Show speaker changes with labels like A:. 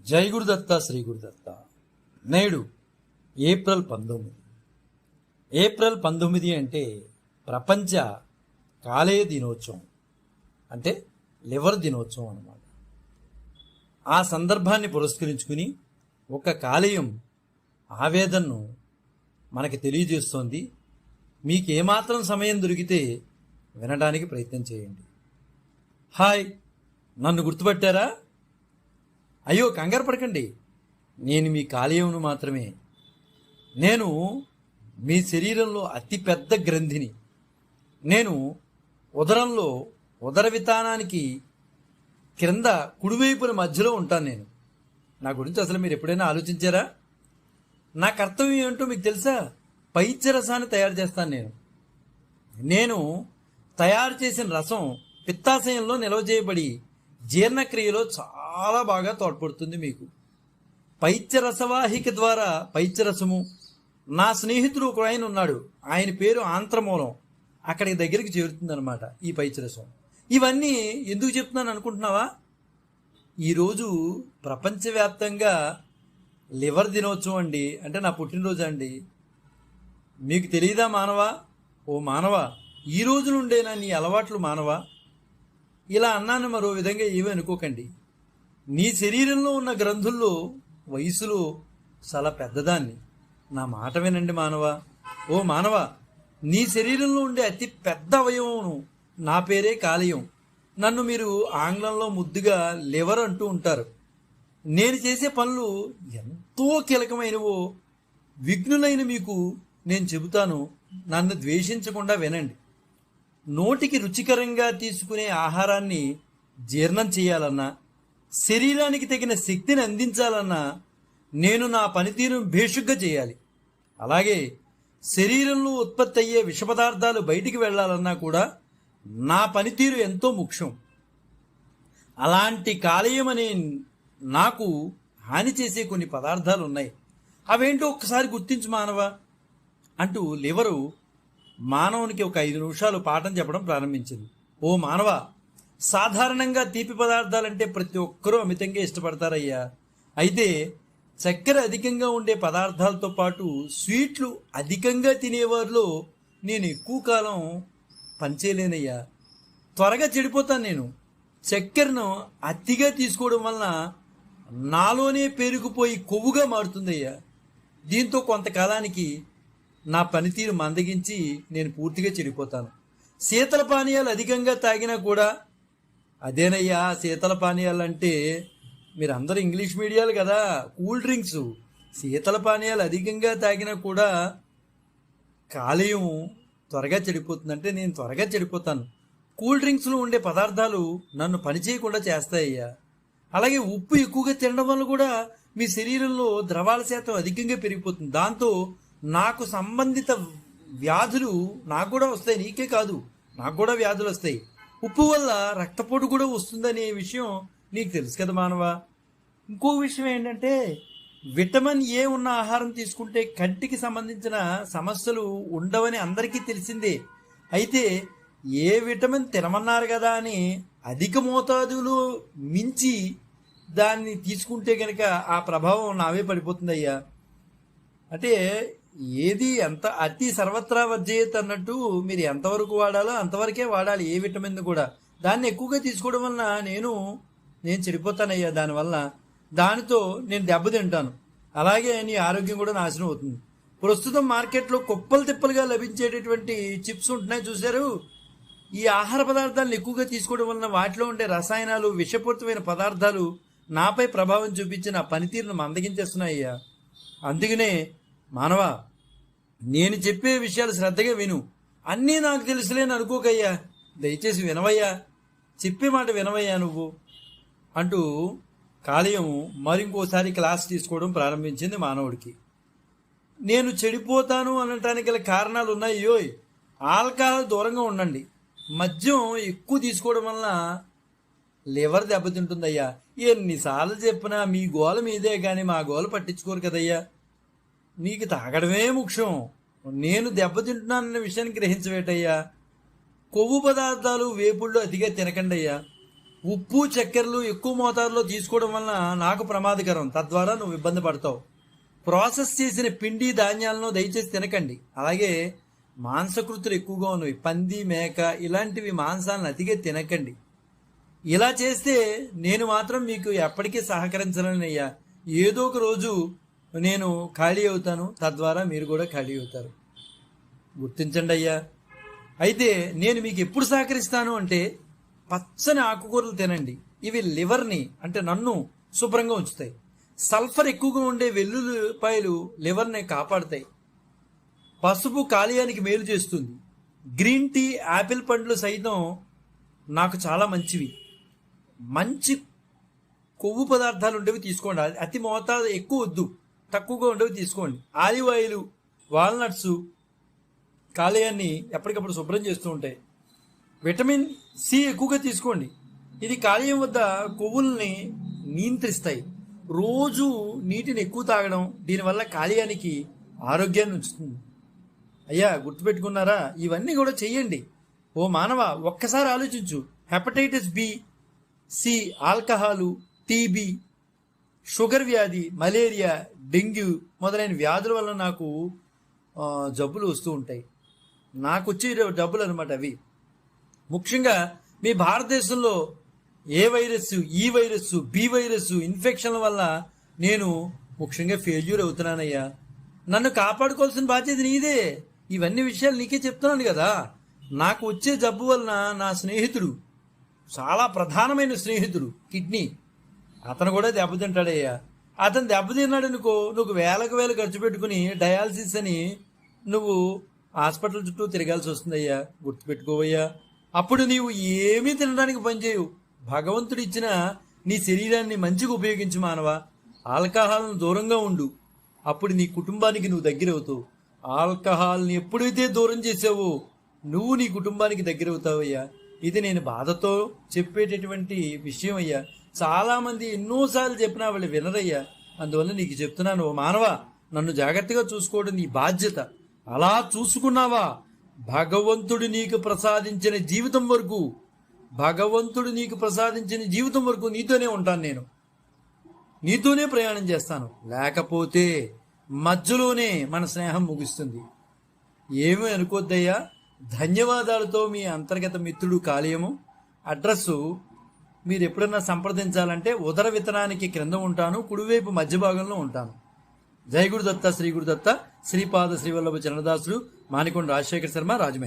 A: జై గురుదత్త శ్రీ గురుదత్త. నేడు April 19. April 19 అంటే ప్రపంచ కాలేయ దినోత్సవం, అంటే లివర్ దినోత్సవం అన్నమాట. ఆ సందర్భాన్ని పురస్కరించుకుని ఒక కాలేయం ఆవేదనను మనకి తెలియజేస్తోంది. మీకు ఏమాత్రం సమయం దొరికితే వినడానికి ప్రయత్నం చేయండి. హాయ్, నన్ను గుర్తుపట్టారా? అయ్యో, కంగారు పడకండి, నేను మీ కాలేయంను మాత్రమే. నేను మీ శరీరంలో అతి పెద్ద గ్రంథిని. నేను ఉదరంలో ఉదర వితానానికి క్రింద కుడివైపున మధ్యలో ఉంటాను. నేను నా గురించి అసలు మీరు ఎప్పుడైనా ఆలోచించారా? నా కర్తవ్యం ఏంటో మీకు తెలుసా? పైత్యరసాన్ని తయారు చేస్తాను. నేను తయారు చేసిన రసం పిత్తాశయంలో నిల్వ చేయబడి జీర్ణక్రియలో చాలా బాగా తోడ్పడుతుంది మీకు. పైత్యరసవాహిక ద్వారా పైత్యరసము, నా స్నేహితుడు ఒక ఆయన ఉన్నాడు, ఆయన పేరు ఆంత్రమూలం, అక్కడికి దగ్గరికి చేరుతుంది అనమాట ఈ పైత్యరసం. ఇవన్నీ ఎందుకు చెప్తున్నాను అనుకుంటున్నావా? ఈరోజు ప్రపంచవ్యాప్తంగా లివర్ దినోత్సవం అండి, అంటే నా పుట్టినరోజు అండి. మీకు తెలియదా మానవా? ఓ మానవా, ఈ రోజు నుండేనా నీ అలవాట్లు మానవా? ఇలా అన్నాను మరో విధంగా ఏమీ అనుకోకండి. నీ శరీరంలో ఉన్న గ్రంథుల్లో వయసులో చాలా పెద్దదాన్ని. నా మాట వినండి మానవా. ఓ మానవా, నీ శరీరంలో ఉండే అతి పెద్ద అవయవమును నా పేరే కాలేయం. నన్ను మీరు ఆంగ్లంలో ముద్దుగా లివర్ అంటూ ఉంటారు. నేను చేసే పనులు ఎంతో కీలకమైనవో విఘ్నులైన మీకు నేను చెబుతాను. నన్ను ద్వేషించకుండా వినండి. నోటికి రుచికరంగా తీసుకునే ఆహారాన్ని జీర్ణం చేయాలన్నా, శరీరానికి తగిన శక్తిని అందించాలన్నా నేను నా పనితీరును భేషుగ్గా చేయాలి. అలాగే శరీరంలో ఉత్పత్తి అయ్యే విష పదార్థాలు బయటికి వెళ్లాలన్నా కూడా నా పనితీరు ఎంతో ముఖ్యం. అలాంటి కాలేయం అనే నాకు హాని చేసే కొన్ని పదార్థాలు ఉన్నాయి. అవేంటో ఒక్కసారి గుర్తించు మానవా అంటూ లివరు మానవునికి ఒక 5 నిమిషాలు పాఠం చెప్పడం ప్రారంభించింది. ఓ మానవా, సాధారణంగా తీపి పదార్థాలంటే ప్రతి ఒక్కరూ అమితంగా ఇష్టపడతారయ్యా. అయితే చక్కెర అధికంగా ఉండే పదార్థాలతో పాటు స్వీట్లు అధికంగా తినేవారిలో నేను ఎక్కువ కాలం పనిచేయలేనయ్యా. త్వరగా చెడిపోతాను నేను. చక్కెరను అతిగా తీసుకోవడం వలన నాలోనే పేరుకుపోయి కొవ్వుగా మారుతుందయ్యా. దీంతో కొంతకాలానికి నా పనితీరు మందగించి నేను పూర్తిగా చెడిపోతాను. శీతల పానీయాలు అధికంగా తాగినా కూడా, అదేనయ్యా శీతల పానీయాలు అంటే, మీరు అందరూ ఇంగ్లీష్ మీడియాలు కదా, కూల్ డ్రింక్స్. శీతల పానీయాలు అధికంగా తాగినా కూడా కాలేయం త్వరగా చెడిపోతుందంటే నేను త్వరగా చెడిపోతాను. కూల్ డ్రింక్స్లో ఉండే పదార్థాలు నన్ను పనిచేయకుండా చేస్తాయ్యా. అలాగే ఉప్పు ఎక్కువగా తినడం వల్ల కూడా మీ శరీరంలో ద్రవాల శాతం అధికంగా పెరిగిపోతుంది. దాంతో నాకు సంబంధిత వ్యాధులు నాకు కూడా వస్తాయి. నీకే కాదు, నాకు కూడా వ్యాధులు వస్తాయి. ఉప్పు వల్ల రక్తపోటు కూడా వస్తుందనే విషయం నీకు తెలుసు కదా మానవా. ఇంకో విషయం ఏంటంటే, విటమిన్ ఏ ఉన్న ఆహారం తీసుకుంటే కంటికి సంబంధించిన సమస్యలు ఉండవని అందరికీ తెలిసిందే. అయితే ఏ విటమిన్ తినమన్నారు కదా అని అధిక మోతాదులో మించి దాన్ని తీసుకుంటే కనుక ఆ ప్రభావం నావే పడిపోతుందయ్యా. అంటే ఏది ఎంత అతి సర్వత్రా వర్జేయత్ అన్నట్టు మీరు ఎంతవరకు వాడాలో అంతవరకే వాడాలి. ఏ విటమిన్ కూడా దాన్ని ఎక్కువగా తీసుకోవడం వలన నేను చెడిపోతానయ్యా. దానివల్ల దానితో నేను దెబ్బతింటాను. అలాగే నీ ఆరోగ్యం కూడా నాశనం అవుతుంది. ప్రస్తుతం మార్కెట్లో కుప్పలు తిప్పలుగా లభించేటటువంటి చిప్స్ ఉంటున్నాయి చూశారు. ఈ ఆహార పదార్థాలను ఎక్కువగా తీసుకోవడం వలన వాటిలో ఉండే రసాయనాలు, విషపూరితమైన పదార్థాలు నాపై ప్రభావం చూపించి నా పనితీరును మందగించేస్తున్నాయ్యా. అందుకనే మానవా, నేను చెప్పే విషయాలు శ్రద్ధగా విను. అన్నీ నాకు తెలుసులేని అనుకోకయ్యా, దయచేసి వినవయ్యా, చెప్పే మాట వినవయ్యా నువ్వు అంటూ కాలేయం మరింకోసారి క్లాస్ తీసుకోవడం ప్రారంభించింది మానవుడికి. నేను చెడిపోతాను అనటానికి గల కారణాలు ఉన్నాయి. ఆల్కహాల్ దూరంగా ఉండండి. మద్యం ఎక్కువ తీసుకోవడం వలన లివర్ దెబ్బతింటుందయ్యా. ఎన్నిసార్లు చెప్పినా మీ గోల మీదే కానీ మా గోల పట్టించుకోరు కదయ్యా. నీకు తాగడమే ముఖ్యం. నేను దెబ్బతింటున్నానన్న విషయాన్ని గ్రహించవేటయ్యా. కొవ్వు పదార్థాలు, వేపుళ్ళు అతిగా తినకండి అయ్యా. ఉప్పు చక్కెరలు ఎక్కువ మోతాదులో తీసుకోవడం వలన నాకు ప్రమాదకరం, తద్వారా నువ్వు ఇబ్బంది పడతావు. ప్రాసెస్ చేసిన పిండి ధాన్యాలను దయచేసి తినకండి. అలాగే మాంసకృతులు ఎక్కువగా ఉన్నవి, పంది మేక ఇలాంటివి మాంసాలను అతిగా తినకండి. ఇలా చేస్తే నేను మాత్రం మీకు ఎప్పటికీ సహకరించలేనయ్యా. ఏదో ఒక రోజు నేను ఖాళీ అవుతాను, తద్వారా మీరు కూడా ఖాళీ అవుతారు. గుర్తించండి అయ్యా. అయితే నేను మీకు ఎప్పుడు సహకరిస్తాను అంటే, పచ్చని ఆకుకూరలు తినండి. ఇవి లివర్ని అంటే నన్ను శుభ్రంగా ఉంచుతాయి. సల్ఫర్ ఎక్కువగా ఉండే వెల్లుల్లిపాయలు లివర్ని కాపాడుతాయి. పసుపు కాలేయానికి మేలు చేస్తుంది. గ్రీన్ టీ, యాపిల్ పండ్లు సైతం నాకు చాలా మంచివి. మంచి కొవ్వు పదార్థాలు ఉండేవి తీసుకోండి. అతి మోతాదు ఎక్కువ వద్దు, తక్కువగా ఉండేవి తీసుకోండి. ఆలివ్ ఆయిల్, వాల్నట్స్ కాలేయాన్ని ఎప్పటికప్పుడు శుభ్రం చేస్తూ ఉంటాయి. విటమిన్ సి ఎక్కువగా తీసుకోండి. ఇది కాలేయం వద్ద కొవ్వుల్ని నియంత్రిస్తాయి. రోజు నీటిని ఎక్కువ తాగడం దీనివల్ల కాలేయానికి ఆరోగ్యాన్ని ఉంచుతుంది. అయ్యా గుర్తుపెట్టుకున్నారా? ఇవన్నీ కూడా చెయ్యండి. ఓ మానవ, ఒక్కసారి ఆలోచించు. Hepatitis B, C, alcohol, TB, sugar వ్యాధి, మలేరియా, డెంగ్యూ మొదలైన వ్యాధుల వల్ల నాకు జబ్బులు వస్తూ ఉంటాయి. నాకు వచ్చే జబ్బులు అనమాట అవి. ముఖ్యంగా మీ భారతదేశంలో ఏ వైరస్, ఈ వైరస్, బి వైరస్ ఇన్ఫెక్షన్ల వల్ల నేను ముఖ్యంగా ఫెయిల్యూర్ అవుతున్నానయ్యా. నన్ను కాపాడుకోవాల్సిన బాధ్యత నీదే. ఇవన్నీ విషయాలు నీకే చెప్తున్నాను కదా. నాకు వచ్చే జబ్బు వలన నా స్నేహితుడు, చాలా ప్రధానమైన స్నేహితుడు, కిడ్నీ, అతను కూడా దెబ్బతింటాడయ్యా. అతను దెబ్బతిన్నాడు అనుకో, నువ్వు వేలకు వేలు ఖర్చు పెట్టుకుని డయాలసిస్ అని నువ్వు హాస్పిటల్ చుట్టూ తిరగాల్సి వస్తుందయ్యా. గుర్తుపెట్టుకోవయ్యా. అప్పుడు నీవు ఏమీ తినడానికి పనిచేయవు. భగవంతుడు ఇచ్చిన నీ శరీరాన్ని మంచిగా ఉపయోగించు మానవా. ఆల్కహాల్ను దూరంగా ఉండు. అప్పుడు నీ కుటుంబానికి నువ్వు దగ్గర అవుతావు. ఆల్కహాల్ని ఎప్పుడైతే దూరం చేసావో నువ్వు నీ కుటుంబానికి దగ్గర అవుతావయ్యా. ఇది నేను బాధతో చెప్పేటటువంటి విషయం అయ్యా. చాలామంది ఎన్నోసార్లు చెప్పినా వాళ్ళు వినరయ్యా. అందువల్ల నీకు చెప్తున్నాను. ఓ మానవా, నన్ను జాగ్రత్తగా చూసుకోవడం నీ బాధ్యత. అలా చూసుకున్నావా, భగవంతుడు నీకు ప్రసాదించిన జీవితం వరకు, భగవంతుడు నీకు ప్రసాదించిన జీవితం వరకు నీతోనే ఉంటాను. నేను నీతోనే ప్రయాణం చేస్తాను. లేకపోతే మధ్యలోనే మన స్నేహం ముగుస్తుంది. ఏమీ అనుకోద్దయ్యా. ధన్యవాదాలతో మీ అంతర్గత మిత్రుడు కాలేయము. అడ్రస్సు మీరు ఎప్పుడన్నా సంప్రదించాలంటే ఉదర విత్తనానికి క్రింద ఉంటాను, కుడివైపు మధ్య భాగంలో ఉంటాను. జై గురుదత్త, శ్రీ గురుదత్త, శ్రీపాద శ్రీవల్లభ చరణదాసుడు, మానికొండ రాజశేఖర శర్మ, రాజమహేంద్ర.